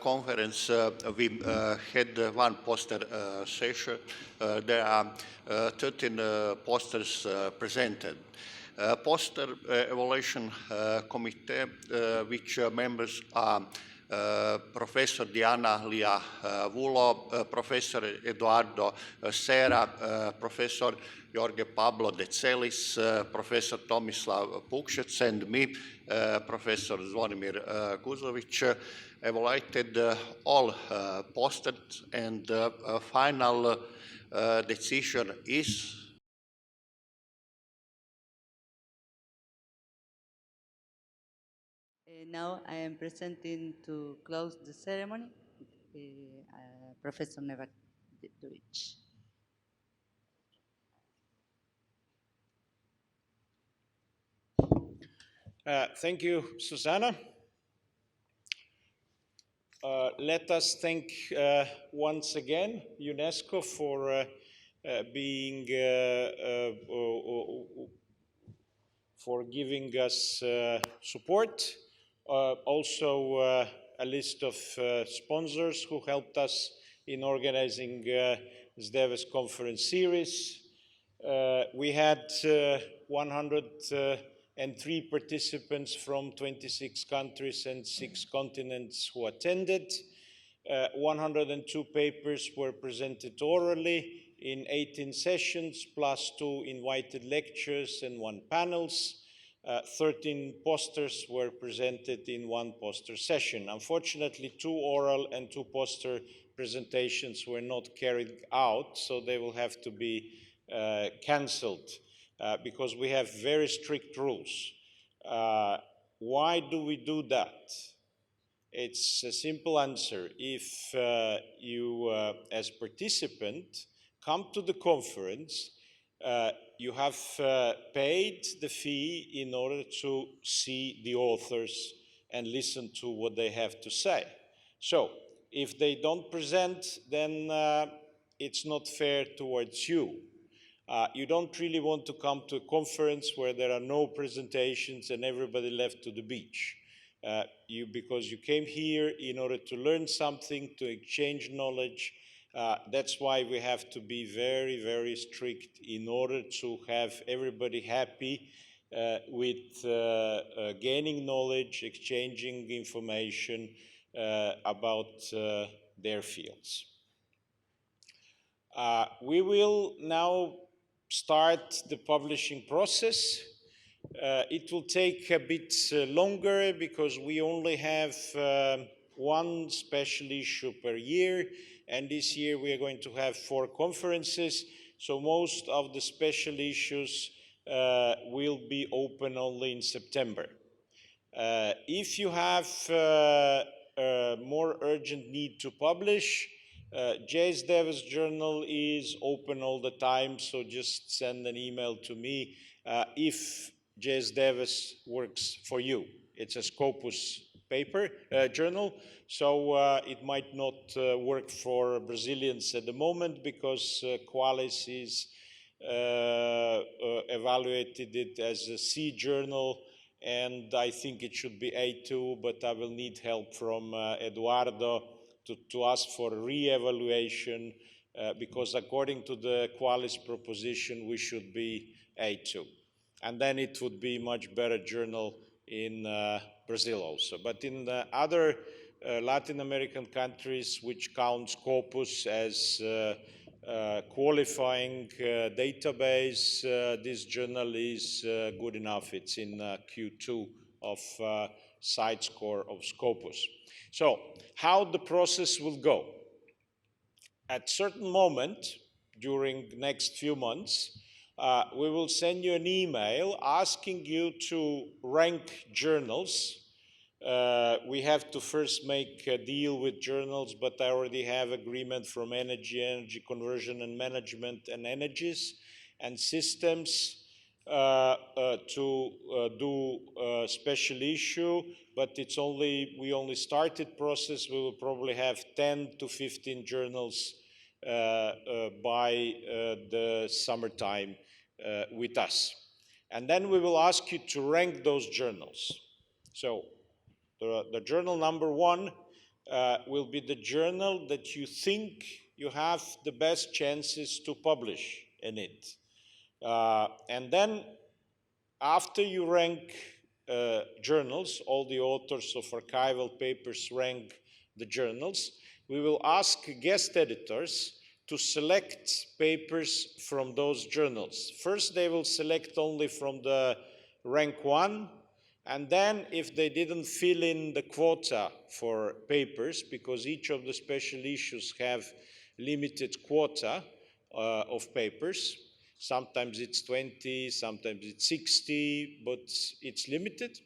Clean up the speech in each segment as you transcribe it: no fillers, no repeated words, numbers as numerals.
conference, we had one poster session. There are 13 posters presented. Poster evaluation committee, which members are Professor Diana Lia Vulo, Professor Eduardo Sera, Professor Jorge Pablo De Celis, Professor Tomislav Pukšec, and me, Professor Zvonimir Guzovic, evaluated all posters, and final decision is now I am presenting to close the ceremony, Professor Nevadovic. Thank you, Susanna. Let us thank once again UNESCO for being for giving us support. Also a list of sponsors who helped us in organizing SDEWES conference series. We had 103 participants from 26 countries and 6 continents who attended. 102 papers were presented orally in 18 sessions, plus 2 invited lectures and 1 panels. 13 posters were presented in 1 poster session. Unfortunately, 2 oral and 2 poster presentations were not carried out, so they will have to be cancelled because we have very strict rules. Why do we do that? It's a simple answer. If you, as participant, come to the conference, you have paid the fee in order to see the authors and listen to what they have to say. So, if they don't present, then it's not fair towards you. You don't really want to come to a conference where there are no presentations and everybody left to the beach. Because you came here in order to learn something, to exchange knowledge. That's why we have to be very, very strict in order to have everybody happy with gaining knowledge, exchanging information about their fields. We will now start the publishing process. It will take a bit longer because we only have 1 special issue per year, and this year we are going to have 4 conferences, so most of the special issues will be open only in September. If you have a more urgent need to publish, JSDEWES journal is open all the time, so just send an email to me if JSDEWES works for you. It's a Scopus paper, journal, so it might not work for Brazilians at the moment because Qualis is evaluated it as a C journal, and I think it should be A2, but I will need help from Eduardo to ask for re-evaluation because according to the Qualis proposition, we should be A2. And then it would be much better journal in Brazil also. But in the other Latin American countries, which count Scopus as qualifying database, this journal is good enough. It's in Q2 of site score of Scopus. So, how the process will go? At certain moment during the next few months, we will send you an email asking you to rank journals. We have to first make a deal with journals, but I already have agreement from energy conversion and management and energies and systems to do a special issue, but it's only, we only started process. We will probably have 10 to 15 journals by the summertime with us. And then we will ask you to rank those journals. So the journal number 1 will be the journal that you think you have the best chances to publish in it. And then after you rank journals, all the authors of archival papers rank the journals, we will ask guest editors to select papers from those journals. First, they will select only from the rank 1, and then if they didn't fill in the quota for papers, because each of the special issues have limited quota of papers, sometimes it's 20, sometimes it's 60, but it's limited.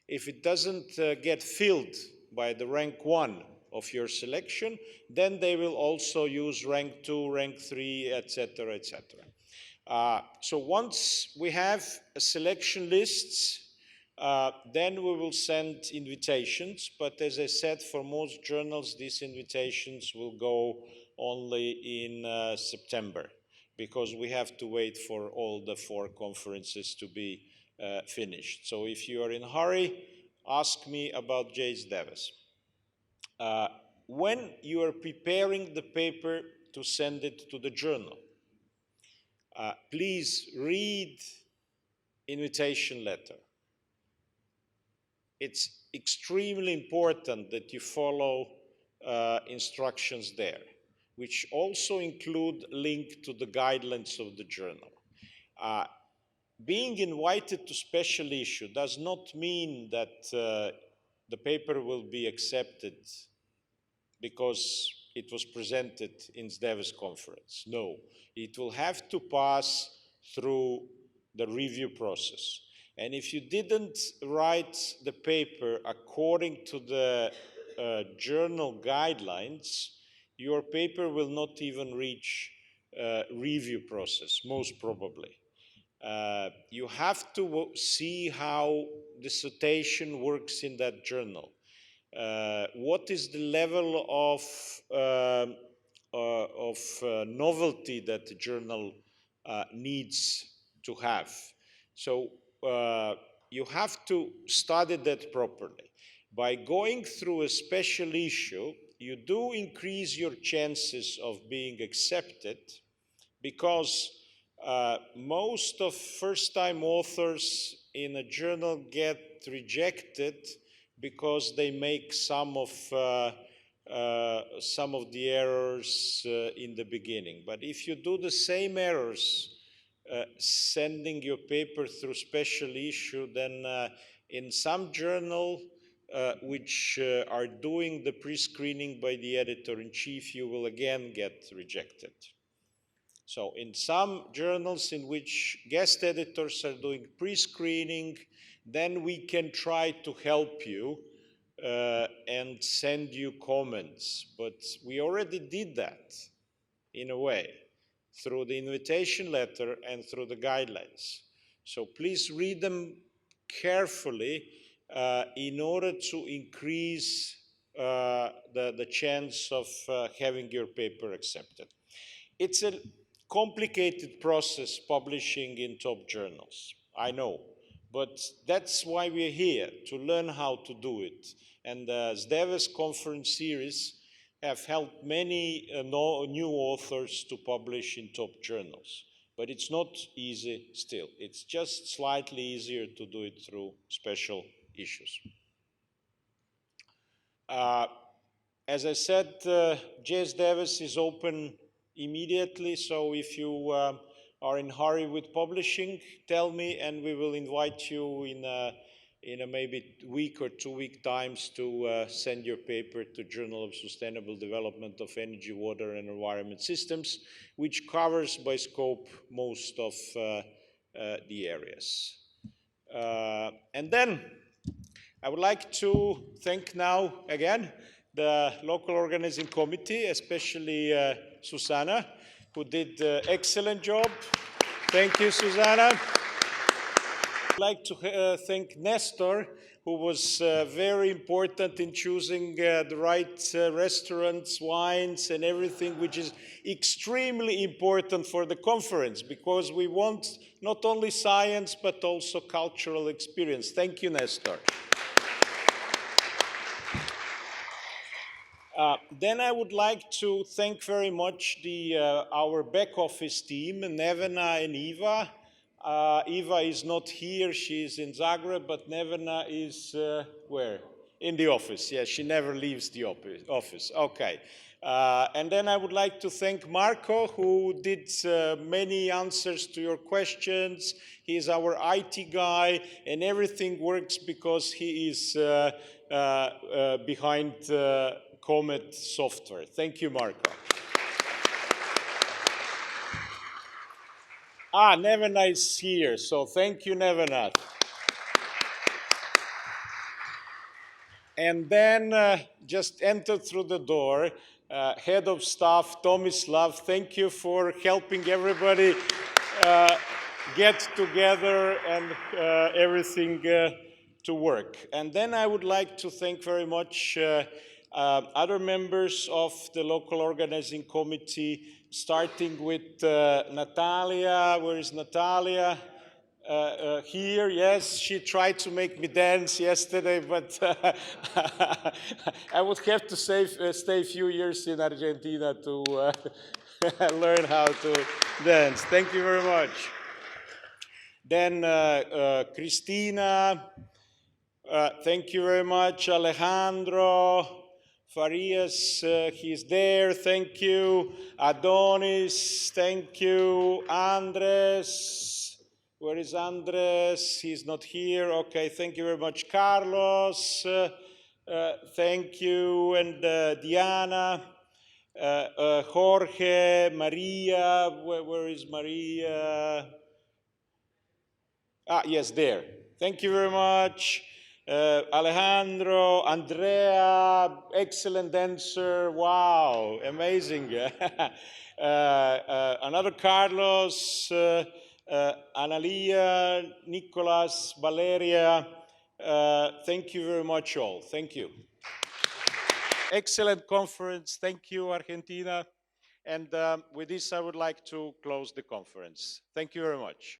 If it doesn't get filled by the rank 1 of your selection, then they will also use rank 2, rank 3, etc., etc. So once we have a selection lists, then we will send invitations, but as I said, for most journals, these invitations will go only in September, because we have to wait for all the 4 conferences to be finished. So if you are in a hurry, ask me about SDEWES. When you are preparing the paper to send it to the journal, please read invitation letter. It's extremely important that you follow instructions there, which also include link to the guidelines of the journal. Being invited to special issue does not mean that the paper will be accepted because it was presented in SDEWES conference. No, it will have to pass through the review process. And if you didn't write the paper according to the journal guidelines, your paper will not even reach review process, most probably. You have to see how the citation works in that journal. What is the level of novelty that the journal needs to have? So you have to study that properly. By going through a special issue, you do increase your chances of being accepted, because most of first-time authors in a journal get rejected because they make some of the errors in the beginning. But if you do the same errors sending your paper through special issue, then in some journal which are doing the pre-screening by the editor-in-chief, you will again get rejected. So in some journals in which guest editors are doing pre-screening, then we can try to help you and send you comments. But we already did that, in a way, through the invitation letter and through the guidelines. So please read them carefully in order to increase the chance of having your paper accepted. It's a complicated process publishing in top journals, I know, but that's why we're here, to learn how to do it. And the SDEWES conference series have helped many new authors to publish in top journals. But it's not easy still. It's just slightly easier to do it through special issues. As I said, SDEWES is open immediately, so if you are in a hurry with publishing, tell me and we will invite you in a maybe week or 2 week times to send your paper to Journal of Sustainable Development of Energy, Water and Environment Systems, which covers by scope most of the areas. And then I would like to thank now again the local organizing committee, especially Susanna, who did an excellent job. Thank you, Susanna. I'd like to thank Nestor, who was very important in choosing the right restaurants, wines, and everything, which is extremely important for the conference, because we want not only science, but also cultural experience. Thank you, Nestor. Then I would like to thank very much our back office team, Nevena and Eva. Eva is not here, she's in Zagreb, but Nevena is where? In the office, yes, she never leaves the office. Okay. And then I would like to thank Marco, who did many answers to your questions. He's our IT guy, and everything works because he is behind Comet software. Thank you, Marco. Nevena is here, so thank you, Nevena. And then just entered through the door, head of staff, Tomislav, thank you for helping everybody get together and everything to work. And then I would like to thank very much other members of the local organizing committee, starting with Natalia. Where is Natalia? Here, yes, she tried to make me dance yesterday, but I would have to stay a few years in Argentina to learn how to dance. Thank you very much. Then Cristina, thank you very much. Alejandro, Farias, he's there, thank you. Adonis, thank you. Andres, where is Andres? He's not here. Okay, thank you very much. Carlos, thank you. And Diana, Jorge, Maria, where is Maria? Yes, there. Thank you very much. Alejandro, Andrea, excellent dancer. Wow, amazing. Another Carlos, Analia, Nicolas, Valeria. Thank you very much, all. Thank you. Excellent conference. Thank you, Argentina. And with this, I would like to close the conference. Thank you very much.